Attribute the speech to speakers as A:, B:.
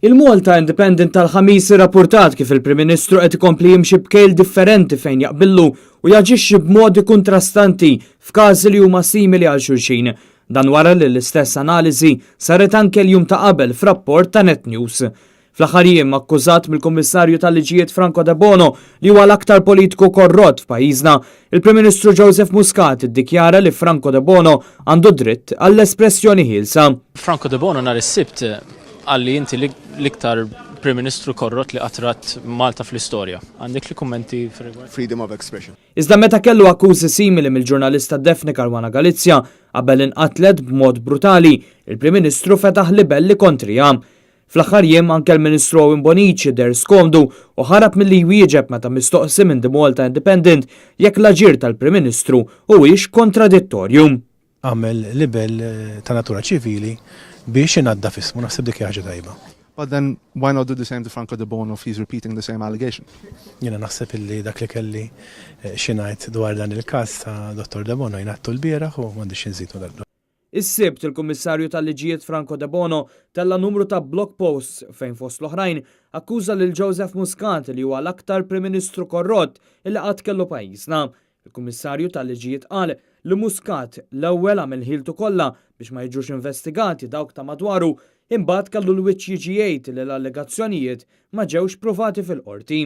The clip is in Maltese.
A: Il-Malta Independent tal-ħamis irrapportat kif il-Prim Ministru qed ikompli jimxi b'kejl differenti fejn jaqbillu u jaġixxi b'modi kontrastanti f'każi li huma simili għal xulxin. Dan wara li l-istess analiżi saret anke l-jum ta' qabel f'rapport ta' Net News. Fl-aħħar jiem akkużat mill-Kummissarju tal-Liġijiet Franco De Bono li huwa l-aktar politiku korrott f'pajjiżna, il-Prim Ministru Joseph Muscat iddikjara li Franco De Bono għandu dritt għall-espressjoni ħielsa.
B: Franco De Bono nhar is-Sibt għalli inti l-iktar Prim Ministru korrott li qatrat Malta fl-istorja. Għandek li kummenti f'rigward?
C: Freedom of expression.
A: Iżda meta kellu akkużi simili mill-ġurnalista Defne Caruana Galizja qabel inqatlet b'mod brutali, il-Prim Ministru fetaħ libelli kontrija. Fl-aħħar jiem anke l-Ministru Owen Bonici der skomdu u ħarab milli jwieġeb meta mistoqsi minn The Malta Independent jekk l-aġir tal-Prim Ministru huwiex kontradittorju.
D: Għamel libel ta' natura ċivili biex inadda fismu, naħseb dik ħaġa tajba.
C: But then why not do the same to Franco De Bono if he's repeating the same allegation?
D: Jiena naħseb illi dak li kelli xinajt dwar dan il-każ ta' Dr. De Bono jnattu l-bieraħ u m'għandix inżidu dak.
A: Is-Sibt il-Kummissarju tal-Liġijiet Franco De Bono tella numru ta' blog posts fejn fost l-oħrajn akkuża lil Joseph Muscat li huwa l-aktar Prim Ministru korrott illi qatt kellu pajjiżna. Il-Kummissarju tal-Liġijiet qal li Muscat l-ewwel għamel ħiltu kollha biex ma jiġux investigati dawk ta' madwaru imbagħad kellu l-wiċċ jiġi jgħid li l-allegazzjonijiet ma ġewx provati fil-qorti.